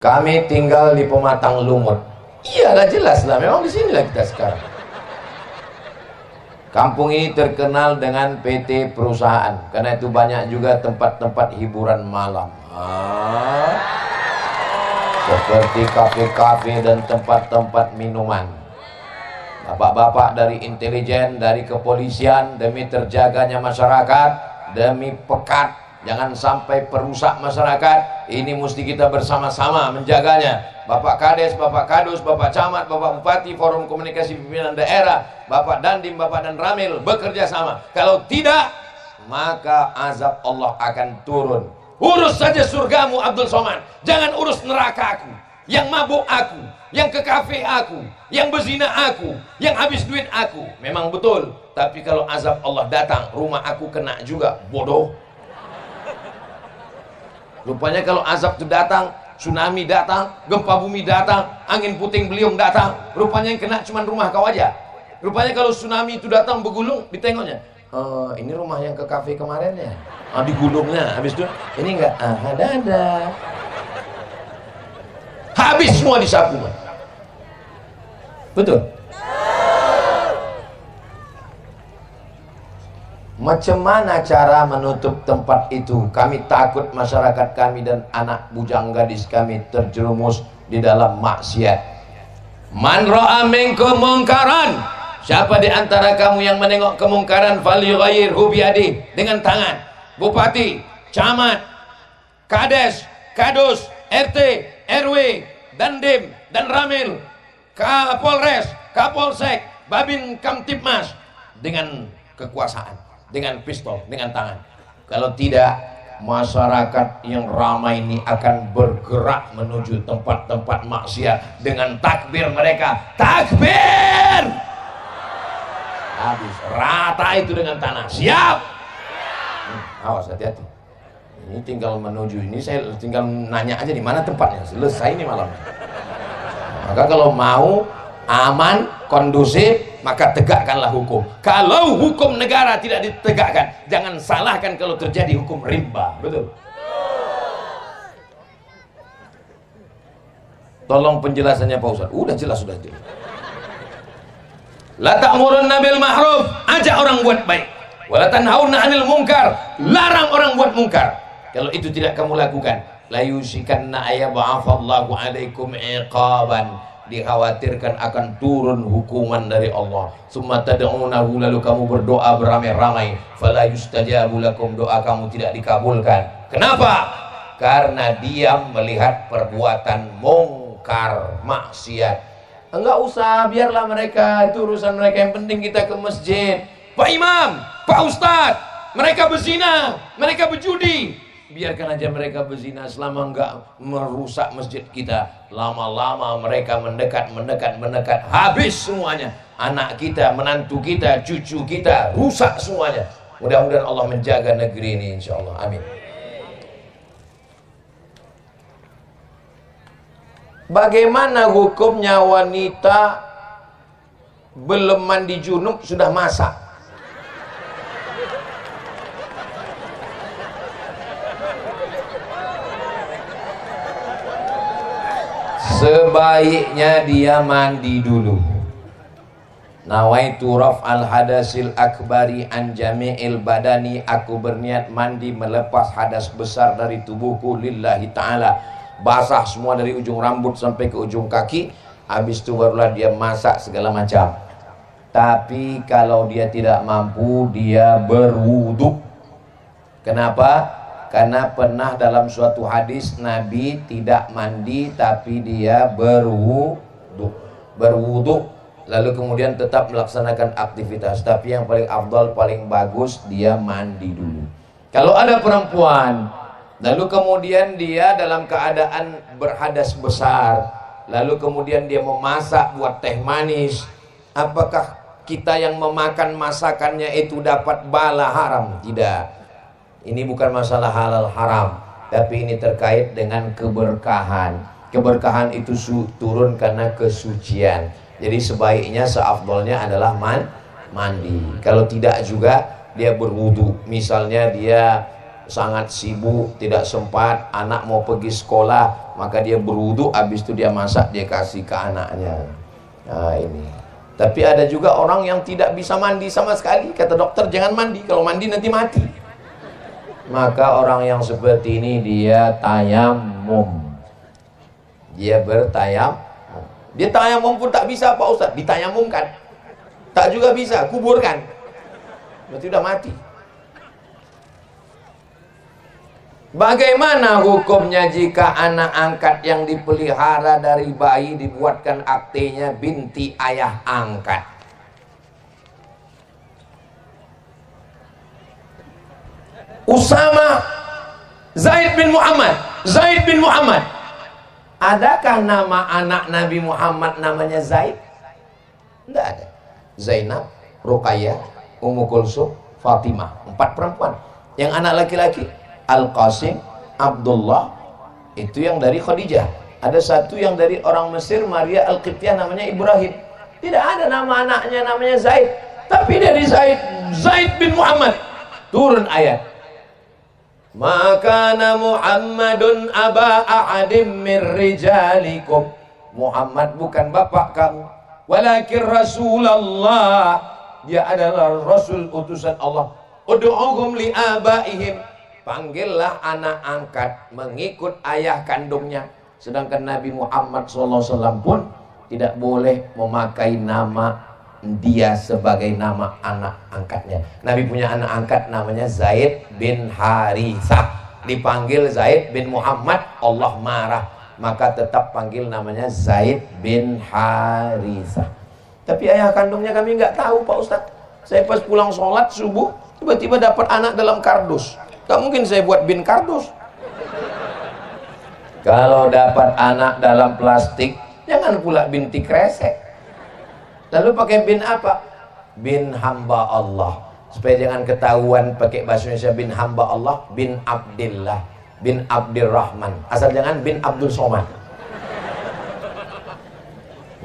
Kami tinggal di Pematang Lumut. Iyalah, jelas lah, memang di sinilah kita sekarang. Kampung ini terkenal dengan PT perusahaan, karena itu banyak juga tempat-tempat hiburan malam. Seperti kafe-kafe dan tempat-tempat minuman. Bapak-bapak dari intelijen, dari kepolisian, demi terjaganya masyarakat, demi pekat, jangan sampai perusak masyarakat, ini mesti kita bersama-sama menjaganya. Bapak Kades, Bapak Kadus, Bapak Camat, Bapak Bupati, Forum Komunikasi Pimpinan Daerah, Bapak Dandim, Bapak Dan Ramil bekerja sama. Kalau tidak, maka azab Allah akan turun. Urus saja surgamu Abdul Somad, jangan urus neraka aku, yang mabuk aku, yang ke kafe aku, yang berzina aku, yang habis duit aku. Memang betul, tapi kalau azab Allah datang, rumah aku kena juga, bodoh. Rupanya kalau azab itu datang, tsunami datang, gempa bumi datang, angin puting beliung datang, rupanya yang kena cuma rumah kau aja. Rupanya kalau tsunami itu datang bergulung, ditengoknya, oh, ini rumah yang ke kafe kemarin ya, di gulungnya. Habis itu ini enggak, ada habis semua disapu. Betul. Macam mana cara menutup tempat itu? Kami takut masyarakat kami dan anak bujang gadis kami terjerumus di dalam maksiat. Man ra'a minkum mungkaran, siapa di antara kamu yang menengok kemungkaran, falyughayyirhu biyadihi, dengan tangan. Bupati, camat, kades, kadus, RT, RW, Dandim, Dan Ramil, Kapolres, Kapolsek, Babin Kamtipmas, dengan kekuasaan, dengan pistol, dengan tangan. Kalau tidak, masyarakat yang ramai ini akan bergerak menuju tempat-tempat maksiat dengan takbir mereka. Takbir! Habis rata itu dengan tanah. Siap! Awas, hati-hati. Ini tinggal menuju ini, saya tinggal nanya aja di mana tempatnya. Selesai ini malam. Maka kalau mau aman, kondusif, maka tegakkanlah hukum. Kalau hukum negara tidak ditegakkan, jangan salahkan kalau terjadi hukum rimba. Betul? Tolong penjelasannya Pak Ustaz. Udah jelas, sudah jelas. La ta'murunna bil ma'ruf, ajak orang buat baik. Wa la tanhauna 'anil munkar, larang orang buat munkar. Kalau itu tidak kamu lakukan, la yusikanna ayyab'afallahu 'alaikum iqaban, dikhawatirkan akan turun hukuman dari Allah. Summa tad'unahu, lalu kamu berdoa beramai-ramai, fala yustajabu lakum, doa kamu tidak dikabulkan. Kenapa? Karena dia melihat perbuatan mungkar, maksiat. Enggak usah, biarlah mereka, itu urusan mereka, yang penting kita ke masjid. Pak Imam, Pak Ustadz, mereka berzina, mereka berjudi, biarkan aja mereka berzina selama enggak merusak masjid kita. Lama-lama mereka mendekat, habis semuanya. Anak kita, menantu kita, cucu kita, rusak semuanya. Mudah-mudahan Allah menjaga negeri ini, insya Allah. Amin. Bagaimana hukumnya wanita belum mandi junub sudah masak? Sebaiknya dia mandi dulu. Nawaitu raf'al hadasil akbari an jami'il badani, aku berniat mandi melepas hadas besar dari tubuhku lillahi ta'ala. Basah semua dari ujung rambut sampai ke ujung kaki. Habis itu barulah dia masak segala macam. Tapi kalau dia tidak mampu, dia berwudu. Kenapa? Karena pernah dalam suatu hadis Nabi tidak mandi tapi dia berwudu, lalu kemudian tetap melaksanakan aktivitas. Tapi yang paling afdal, paling bagus, dia mandi dulu. Kalau ada perempuan lalu kemudian dia dalam keadaan berhadas besar, lalu kemudian dia memasak buat teh manis, apakah kita yang memakan masakannya itu dapat bala haram? Tidak. Ini bukan masalah halal haram, tapi ini terkait dengan keberkahan. Keberkahan itu turun karena kesucian. Jadi sebaiknya, seafdolnya adalah mandi. Kalau tidak juga dia berwudu. Misalnya dia sangat sibuk, tidak sempat, anak mau pergi sekolah, maka dia berwudu, habis itu dia masak, dia kasih ke anaknya. Nah ini. Tapi ada juga orang yang tidak bisa mandi sama sekali. Kata dokter jangan mandi, kalau mandi nanti mati. Maka orang yang seperti ini dia tayamum. Dia bertayamum. Dia tayamum pun tak bisa Pak Ustaz, ditayamumkan. Tak juga bisa, kuburkan. Berarti udah mati. Bagaimana hukumnya jika anak angkat yang dipelihara dari bayi dibuatkan aktenya binti ayah angkat? Usama Zaid bin Muhammad. Adakah nama anak Nabi Muhammad namanya Zaid? Tidak ada. Zainab, Ruqayyah, Ummu Kulsum, Fatimah. 4 perempuan. Yang anak laki-laki Al-Qasim, Abdullah, itu yang dari Khadijah. Ada satu yang dari orang Mesir, Maria Al-Qibtiyah, namanya Ibrahim. Tidak ada nama anaknya namanya Zaid. Tapi dari Zaid bin Muhammad turun ayat, maka Muhammadun aba ahadim min rijalikum. Muhammad bukan bapak kamu, walakin Rasulullah, dia adalah Rasul utusan Allah. Ud'uhum li abaihim, panggillah anak angkat mengikut ayah kandungnya. Sedangkan Nabi Muhammad SAW pun tidak boleh memakai nama dia sebagai nama anak angkatnya. Nabi punya anak angkat namanya Zaid bin Harithah. Dipanggil Zaid bin Muhammad, Allah marah. Maka tetap panggil namanya Zaid bin Harithah. Tapi ayah kandungnya kami nggak tahu Pak Ustadz. Saya pas pulang sholat subuh, tiba-tiba dapat anak dalam kardus. Gak mungkin saya buat bin kardus. Kalau dapat anak dalam plastik, jangan pula binti kresek. Lalu pakai bin apa? Bin hamba Allah. Supaya jangan ketahuan pakai bahasa Indonesia bin hamba Allah, bin Abdillah, bin Abdirrahman. Asal jangan bin Abdul Somad.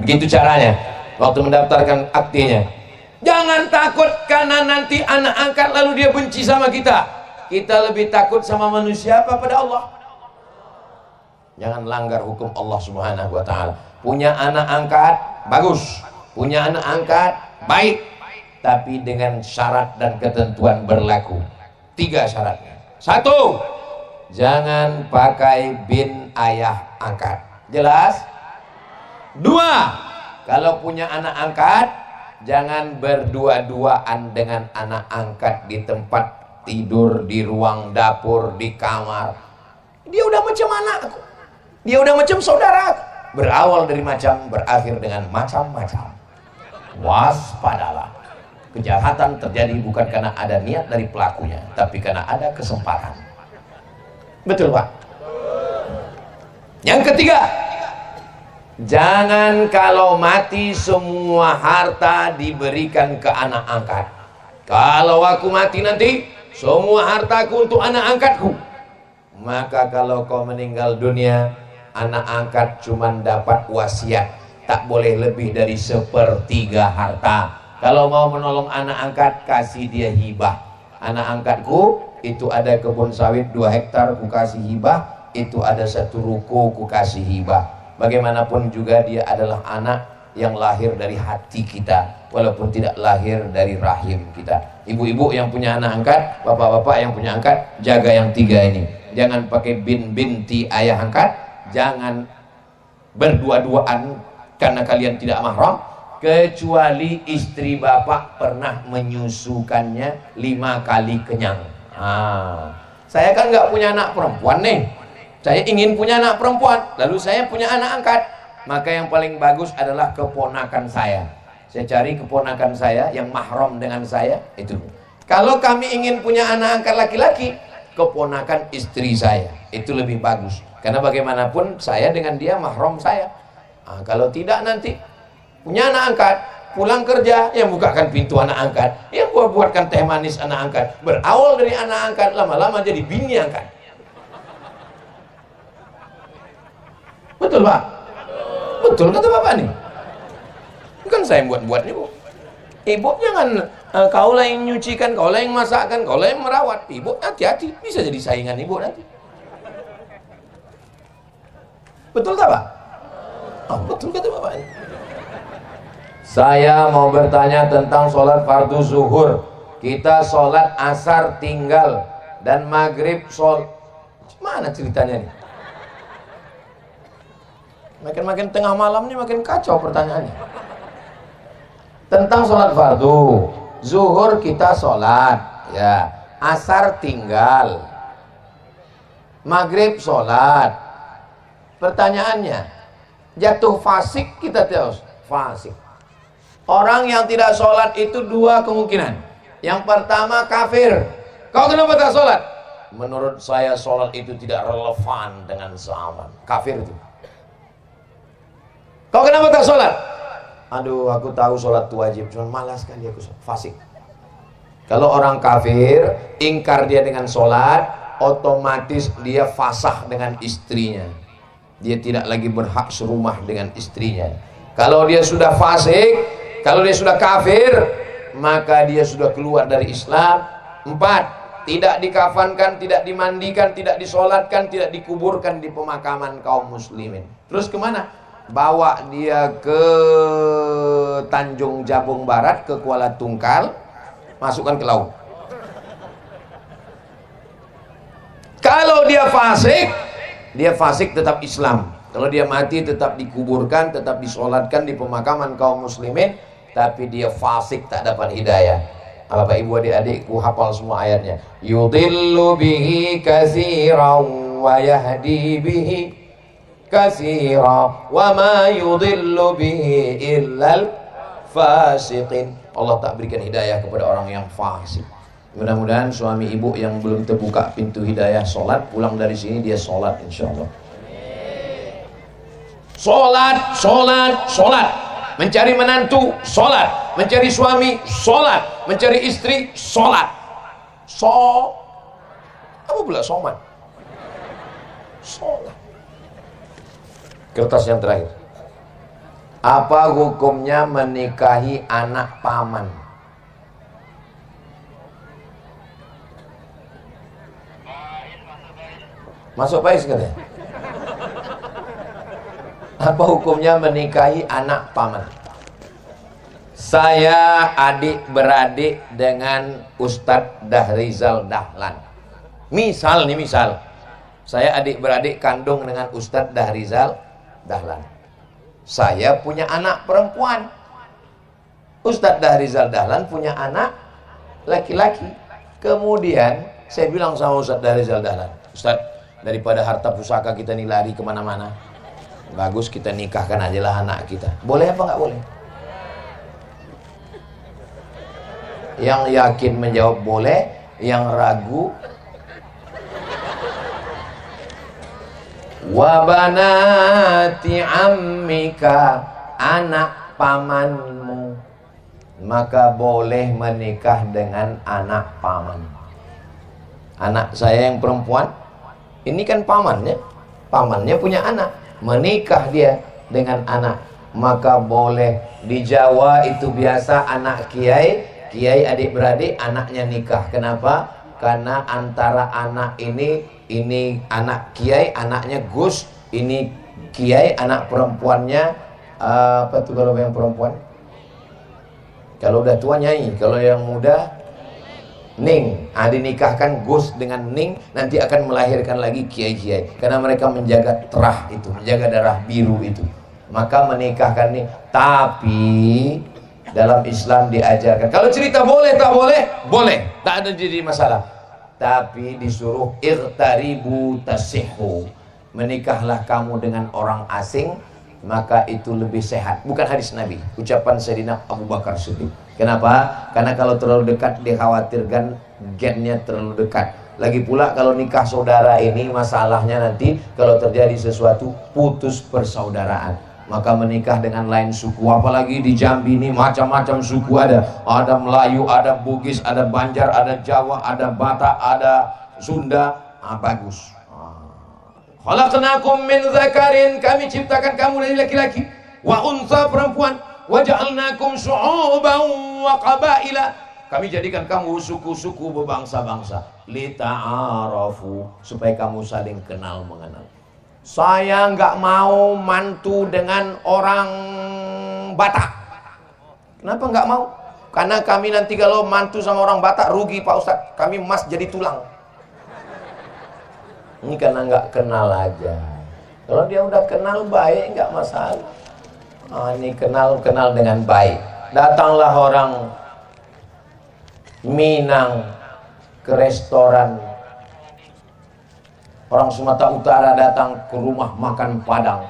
Begitu caranya waktu mendaftarkan aktinya. Jangan takut karena nanti anak angkat lalu dia benci sama kita. Kita lebih takut sama manusia apa pada Allah? Jangan langgar hukum Allah Subhanahu wa taala. Punya anak angkat bagus. Punya anak angkat baik, tapi dengan syarat dan ketentuan berlaku. 3 syaratnya. 1, jangan pakai bin ayah angkat. Jelas? 2, kalau punya anak angkat, jangan berdua-duaan dengan anak angkat di tempat tidur, di ruang dapur, di kamar. Dia udah macam anakku, dia udah macam saudaraku. Berawal dari macam, berakhir dengan macam-macam. Waspadalah. Kejahatan terjadi bukan karena ada niat dari pelakunya, tapi karena ada kesempatan. Betul Pak? Yang ketiga, jangan kalau mati semua harta diberikan ke anak angkat. Kalau aku mati nanti, semua hartaku untuk anak angkatku. Maka kalau kau meninggal dunia, anak angkat cuma dapat wasiat. Tak boleh lebih dari 1/3 harta. Kalau mau menolong anak angkat, kasih dia hibah. Anak angkatku itu ada kebun sawit 2 hektar, ku kasih hibah. Itu ada 1 ruko, ku kasih hibah. Bagaimanapun juga dia adalah anak yang lahir dari hati kita, walaupun tidak lahir dari rahim kita. Ibu-ibu yang punya anak angkat, bapak-bapak yang punya angkat, jaga yang 3 ini. Jangan pakai binti ayah angkat. Jangan berdua-duaan karena kalian tidak mahram, kecuali istri bapak pernah menyusukannya 5 kali kenyang. Saya kan nggak punya anak perempuan nih, saya ingin punya anak perempuan, lalu saya punya anak angkat. Maka yang paling bagus adalah keponakan saya. Saya cari keponakan saya yang mahram dengan saya itu. Kalau kami ingin punya anak angkat laki-laki, keponakan istri saya itu lebih bagus, karena bagaimanapun saya dengan dia mahram saya. Kalau tidak nanti punya anak angkat, pulang kerja yang bukakan pintu anak angkat, yang buatkan teh manis anak angkat. Berawal dari anak angkat, lama-lama jadi bini angkat. Betul Pak? Betul kata Bapak nih. Bukan saya yang buat-buat nih Bu. Ibu jangan kaulah yang nyucikan, kaulah yang masakkan, kaulah yang merawat. Ibu hati-hati, bisa jadi saingan ibu nanti. Betul tak, Pak? Oh, betul kata bapaknya. Saya mau bertanya tentang sholat fardu zuhur. Kita sholat asar tinggal dan maghrib mana ceritanya nih? Makin tengah malam nih makin kacau pertanyaannya. Tentang sholat fardu zuhur kita sholat ya, asar tinggal, maghrib sholat. Pertanyaannya, jatuh fasik kita terus fasik. Orang yang tidak sholat itu dua kemungkinan. Yang pertama kafir. Kau kenapa tak sholat? Menurut saya sholat itu tidak relevan dengan zaman. Kafir itu. Kau kenapa tak sholat? Aduh, aku tahu sholat itu wajib, cuma malas kali aku sholat. Fasik. Kalau orang kafir, ingkar dia dengan sholat, otomatis dia fasah dengan istrinya. Dia tidak lagi berhak serumah dengan istrinya. Kalau dia sudah fasik, kalau dia sudah kafir, maka dia sudah keluar dari Islam. 4, tidak dikafankan, tidak dimandikan, tidak disolatkan, tidak dikuburkan di pemakaman kaum muslimin. Terus kemana? Bawa dia ke Tanjung Jabung Barat, ke Kuala Tungkal, masukkan ke laut. Kalau dia fasik tetap Islam. Kalau dia mati tetap dikuburkan, tetap disolatkan di pemakaman kaum muslimin. Tapi dia fasik, tak dapat hidayah. Bapak ibu adik-adikku hafal semua ayatnya. Yudillu bihi katsiran wa yahdi bihi katsira wa ma yudillu bihi illal fasiqin. Allah tak berikan hidayah kepada orang yang fasik. Mudah-mudahan suami ibu yang belum terbuka pintu hidayah sholat, pulang dari sini dia sholat insyaallah. Sholat. Mencari menantu, sholat. Mencari suami, sholat. Mencari istri, sholat. Apa pula somat? Sholat. Kertas yang terakhir. Apa hukumnya menikahi anak paman? Masuk Pais katanya. Apa hukumnya menikahi anak paman? Saya adik-beradik dengan Ustadz Dahrizal Dahlan. Misal. Saya adik-beradik kandung dengan Ustadz Dahrizal Dahlan. Saya punya anak perempuan. Ustadz Dahrizal Dahlan punya anak laki-laki. Kemudian saya bilang sama Ustadz Dahrizal Dahlan, Ustadz, daripada harta pusaka kita nih lari kemana-mana, bagus kita nikahkan aja lah anak kita. Boleh apa nggak boleh? Yang yakin menjawab boleh, yang ragu wabanati ammika, anak pamanmu, maka boleh menikah dengan anak paman. Anak saya yang perempuan, ini kan pamannya punya anak, menikah dia dengan anak, maka boleh. Di Jawa itu biasa anak kiai adik-beradik anaknya nikah. Kenapa? Karena antara anak ini anak kiai, anaknya Gus, ini kiai, anak perempuannya apa tuh kalau yang perempuan? Kalau udah tua Nyai, kalau yang muda Ning. Dinikahkan Gus dengan Ning, nanti akan melahirkan lagi kiai-kiai. Karena mereka menjaga terah itu, menjaga darah biru itu. Maka menikahkan nih. Tapi dalam Islam diajarkan, kalau cerita boleh tak boleh? Boleh, tak ada jadi masalah. Tapi disuruh irtaribu tasihhu, menikahlah kamu dengan orang asing, maka itu lebih sehat. Bukan hadis Nabi, ucapan Sayyidina Abu Bakar Siddiq. Kenapa? Karena kalau terlalu dekat dikhawatirkan gennya terlalu dekat. Lagi pula kalau nikah saudara ini masalahnya nanti kalau terjadi sesuatu putus persaudaraan. Maka menikah dengan lain suku, apalagi di Jambi ini macam-macam suku ada Melayu, ada Bugis, ada Banjar, ada Jawa, ada Batak, ada Sunda. Bagus. Khalaqnakum min dzakarin, kami ciptakan kamu dari laki-laki, wa unsa perempuan. wa ja'alnakum syu'uban wa qabaila. Kami jadikan kamu suku-suku berbangsa-bangsa. Lita'arafu, supaya kamu saling kenal mengenal. Saya nggak mau mantu dengan orang Batak. Kenapa nggak mau? Karena kami nanti kalau mantu sama orang Batak rugi Pak Ustadz. Kami emas jadi tulang. Ini karena nggak kenal aja. Kalau dia udah kenal baik nggak masalah. Ini kenal dengan baik. Datanglah orang Minang ke restoran. Orang Sumatera Utara datang ke rumah makan Padang.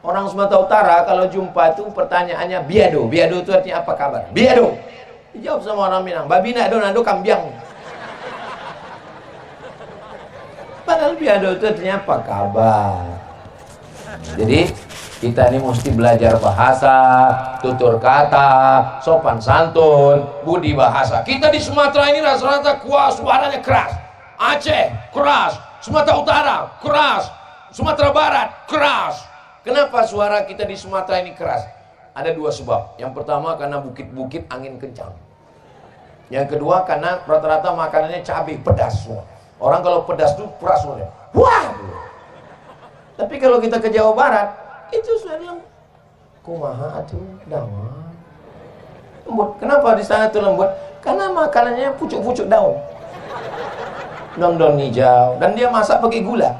Orang Sumatera Utara kalau jumpa itu pertanyaannya biado. Biado itu artinya apa kabar? Biado. Dijawab sama orang Minang, babi nado nado kambiang. Padahal biado itu artinya apa kabar? Jadi kita ini mesti belajar bahasa, tutur kata, sopan santun, budi bahasa. Kita di Sumatera ini rata-rata kuat, suaranya keras. Aceh keras, Sumatera Utara keras, Sumatera Barat keras. Kenapa suara kita di Sumatera ini keras? Ada dua sebab. Yang pertama karena bukit-bukit angin kencang. Yang kedua karena rata-rata makanannya cabai pedas semua. Orang kalau pedas tuh keras semua. Wah. Tapi kalau kita ke Jawa Barat, itu sudah bilang kumaha atuh daun. Lembut. Kenapa di sana tuh lembut? Karena makanannya pucuk-pucuk daun. Daun-daun hijau dan dia masak pakai gula.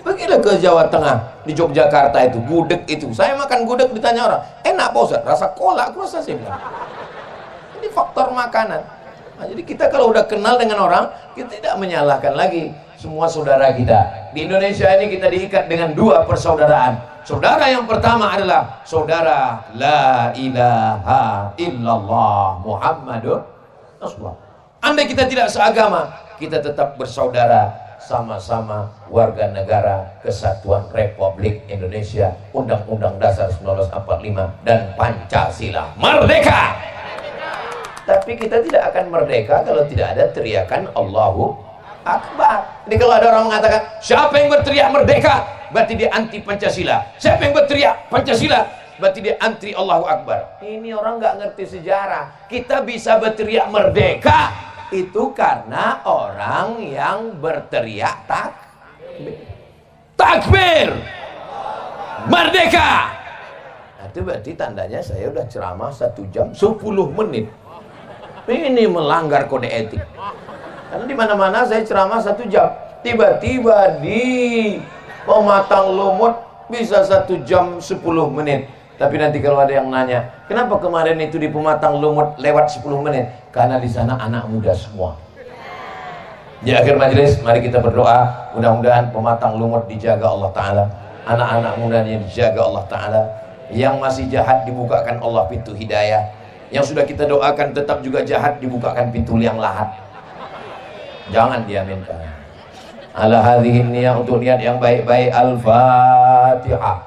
Pergilah ke Jawa Tengah, di Yogyakarta itu, gudeg itu. Saya makan gudeg ditanya orang, enak Pak Ustaz? Rasa kolak, aku rasa saya bilang. Ini faktor makanan. Nah, jadi kita kalau udah kenal dengan orang, kita tidak menyalahkan lagi semua saudara kita. Di Indonesia ini kita diikat dengan dua persaudaraan. Saudara yang pertama adalah saudara la ilaha illallah Muhammadur Rasulullah. Andai kita tidak seagama, kita tetap bersaudara, sama-sama warga negara Kesatuan Republik Indonesia, Undang-Undang Dasar 1945 dan Pancasila. Merdeka! Tapi kita tidak akan merdeka kalau tidak ada teriakan Allahu Akbar. Jadi kalau ada orang mengatakan siapa yang berteriak merdeka, berarti dia anti Pancasila. Siapa yang berteriak Pancasila, berarti dia anti Allahu Akbar. Ini orang nggak ngerti sejarah. Kita bisa berteriak merdeka itu karena orang yang berteriak takbir merdeka. Nah, itu berarti tandanya saya udah ceramah 1 jam 10 menit. Ini melanggar kode etik. Karena di mana-mana saya ceramah 1 jam, tiba-tiba di Pematang Lumut bisa 1 jam 10 menit. Tapi nanti kalau ada yang nanya, kenapa kemarin itu di Pematang Lumut lewat 10 menit? Karena di sana anak muda semua. Di akhir majelis, mari kita berdoa, mudah-mudahan Pematang Lumut dijaga Allah Ta'ala, anak-anak mudanya dijaga Allah Ta'ala, yang masih jahat dibukakan Allah pintu hidayah, yang sudah kita doakan tetap juga jahat dibukakan pintu liang lahat. Jangan diaminkan. Ala hadhihi niyah, untuk niat yang baik-baik. Al-Fatihah.